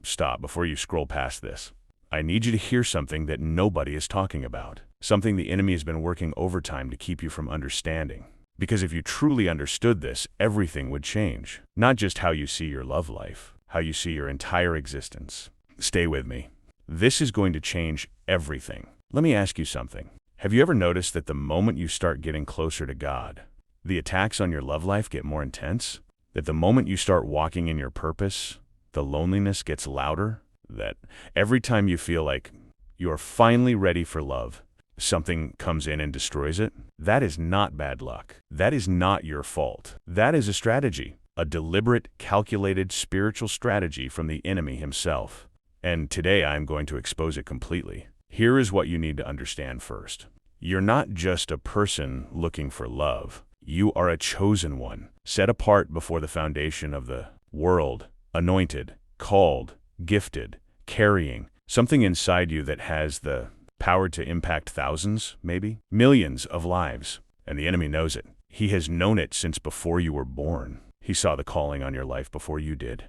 stop before you scroll past this. I need you to hear something that nobody is talking about. Something the enemy has been working overtime to keep you from understanding. Because if you truly understood this, everything would change. Not just how you see your love life, how you see your entire existence. Stay with me. This is going to change everything. Let me ask you something. Have you ever noticed that the moment you start getting closer to God, the attacks on your love life get more intense? That the moment you start walking in your purpose, the loneliness gets louder? That every time you feel like you are finally ready for love, something comes in and destroys it? That is not bad luck. That is not your fault. That is a strategy, a deliberate, calculated spiritual strategy from the enemy himself. And today I am going to expose it completely. Here is what you need to understand first. You're not just a person looking for love. You are a chosen one, set apart before the foundation of the world, anointed, called, gifted, carrying something inside you that has the power to impact thousands, maybe millions of lives. And the enemy knows it. He has known it since before you were born. He saw the calling on your life before you did.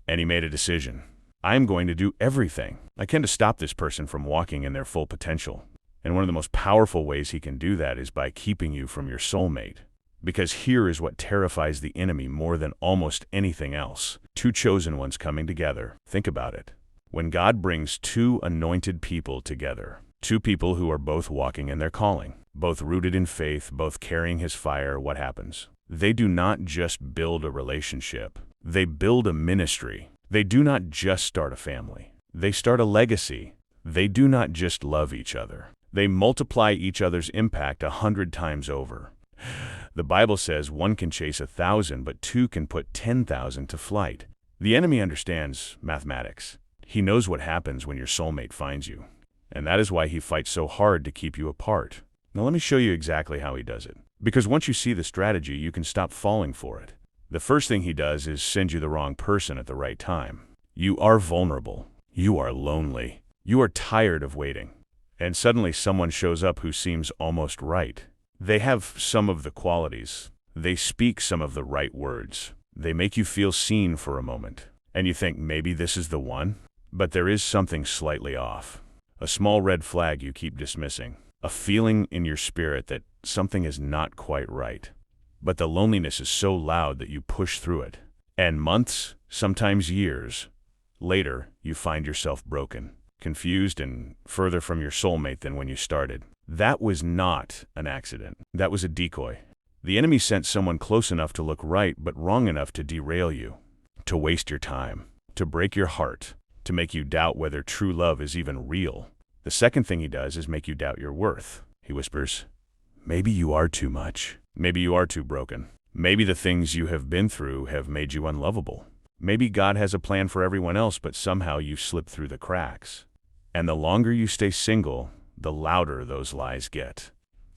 And he made a decision. I am going to do everything I can to stop this person from walking in their full potential. And one of the most powerful ways he can do that is by keeping you from your soulmate. Because here is what terrifies the enemy more than almost anything else. Two chosen ones coming together. Think about it. When God brings two anointed people together, two people who are both walking in their calling, both rooted in faith, both carrying his fire, what happens? They do not just build a relationship. They build a ministry. They do not just start a family. They start a legacy. They do not just love each other. They multiply each other's impact 100 times over. The Bible says one can chase 1,000, but two can put 10,000 to flight. The enemy understands mathematics. He knows what happens when your soulmate finds you. And that is why he fights so hard to keep you apart. Now let me show you exactly how he does it. Because once you see the strategy, you can stop falling for it. The first thing he does is send you the wrong person at the right time. You are vulnerable. You are lonely. You are tired of waiting. And suddenly someone shows up who seems almost right. They have some of the qualities. They speak some of the right words. They make you feel seen for a moment. And you think, maybe this is the one? But there is something slightly off. A small red flag you keep dismissing. A feeling in your spirit that something is not quite right. But the loneliness is so loud that you push through it. And months, sometimes years, later, you find yourself broken, confused, and further from your soulmate than when you started. That was not an accident. That was a decoy. The enemy sent someone close enough to look right, but wrong enough to derail you, to waste your time, to break your heart, to make you doubt whether true love is even real. The second thing he does is make you doubt your worth. He whispers, maybe you are too much. Maybe you are too broken. Maybe the things you have been through have made you unlovable. Maybe God has a plan for everyone else, but somehow you slip through the cracks. And the longer you stay single, the louder those lies get.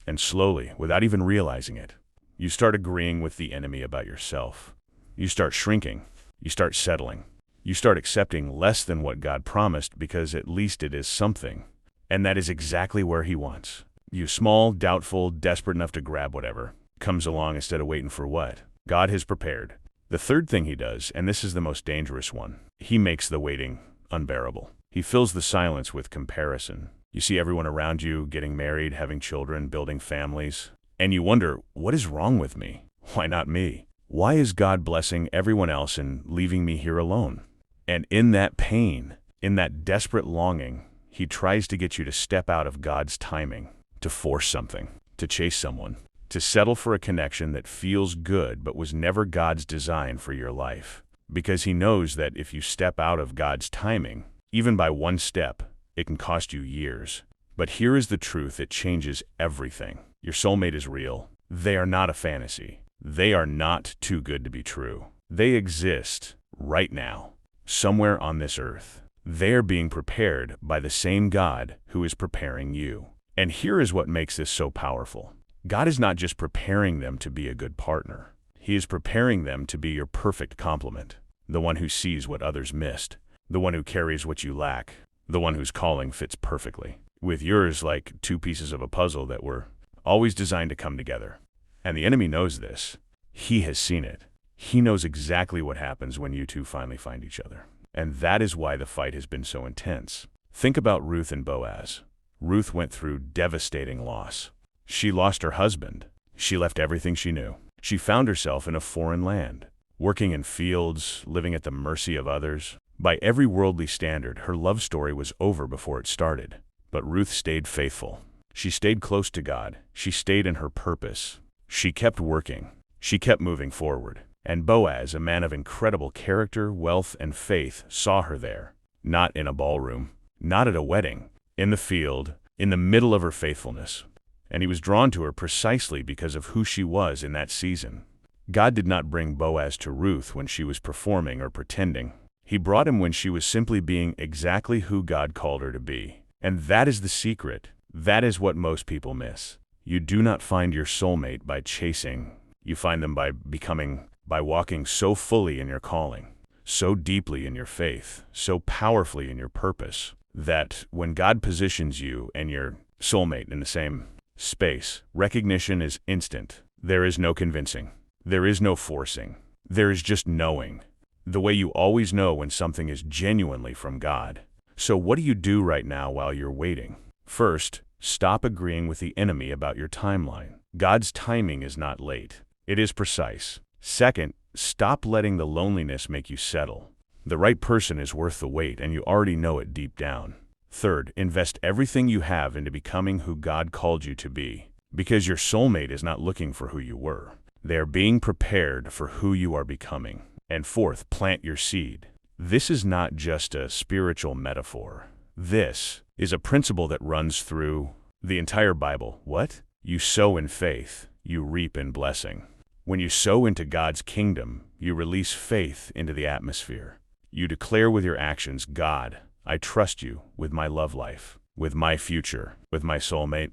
And slowly, without even realizing it, you start agreeing with the enemy about yourself. You start shrinking. You start settling. You start accepting less than what God promised because at least it is something. And that is exactly where he wants. You small, doubtful, desperate enough to grab whatever comes along instead of waiting for what God has prepared. The third thing he does, and this is the most dangerous one, he makes the waiting unbearable. He fills the silence with comparison. You see everyone around you getting married, having children, building families, and you wonder, what is wrong with me? Why not me? Why is God blessing everyone else and leaving me here alone? And in that pain, in that desperate longing, he tries to get you to step out of God's timing, to force something, to chase someone, to settle for a connection that feels good but was never God's design for your life. Because he knows that if you step out of God's timing, even by one step, it can cost you years. But here is the truth that changes everything. Your soulmate is real. They are not a fantasy. They are not too good to be true. They exist right now, somewhere on this earth. They are being prepared by the same God who is preparing you. And here is what makes this so powerful. God is not just preparing them to be a good partner. He is preparing them to be your perfect complement, the one who sees what others missed, the one who carries what you lack, the one whose calling fits perfectly, with yours like two pieces of a puzzle that were always designed to come together. And the enemy knows this. He has seen it. He knows exactly what happens when you two finally find each other. And that is why the fight has been so intense. Think about Ruth and Boaz. Ruth went through devastating loss. She lost her husband. She left everything she knew. She found herself in a foreign land, working in fields, living at the mercy of others. By every worldly standard, her love story was over before it started. But Ruth stayed faithful. She stayed close to God. She stayed in her purpose. She kept working. She kept moving forward. And Boaz, a man of incredible character, wealth, and faith, saw her there. Not in a ballroom, not at a wedding, in the field, in the middle of her faithfulness. And he was drawn to her precisely because of who she was in that season. God did not bring Boaz to Ruth when she was performing or pretending. He brought him when she was simply being exactly who God called her to be. And that is the secret. That is what most people miss. You do not find your soulmate by chasing. You find them by becoming, by walking so fully in your calling, so deeply in your faith, so powerfully in your purpose, that when God positions you and your soulmate in the same space, recognition is instant. There is no convincing. There is no forcing. There is just knowing. The way you always know when something is genuinely from God. So what do you do right now while you're waiting? First, stop agreeing with the enemy about your timeline. God's timing is not late. It is precise. Second, stop letting the loneliness make you settle. The right person is worth the wait, and you already know it deep down. Third, invest everything you have into becoming who God called you to be. Because your soulmate is not looking for who you were. They are being prepared for who you are becoming. And fourth, plant your seed. This is not just a spiritual metaphor. This is a principle that runs through the entire Bible. What? You sow in faith, you reap in blessing. When you sow into God's kingdom, you release faith into the atmosphere. You declare with your actions, God, I trust you with my love life, with my future, with my soulmate.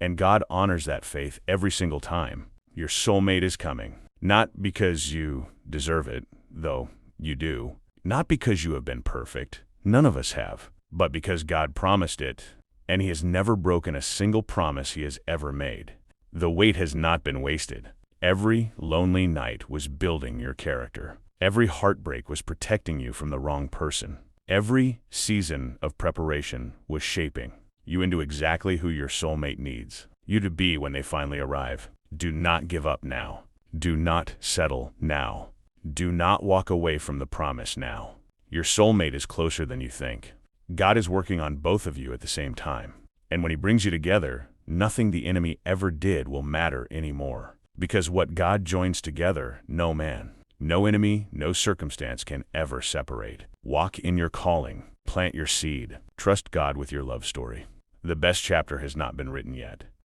And God honors that faith every single time. Your soulmate is coming. Not because you deserve it, though you do. Not because you have been perfect. None of us have. But because God promised it, and He has never broken a single promise He has ever made. The wait has not been wasted. Every lonely night was building your character. Every heartbreak was protecting you from the wrong person. Every season of preparation was shaping you into exactly who your soulmate needs you to be when they finally arrive. Do not give up now. Do not settle now. Do not walk away from the promise now. Your soulmate is closer than you think. God is working on both of you at the same time. And when He brings you together, nothing the enemy ever did will matter anymore. Because what God joins together, no man, no enemy, no circumstance can ever separate. Walk in your calling. Plant your seed. Trust God with your love story. The best chapter has not been written yet.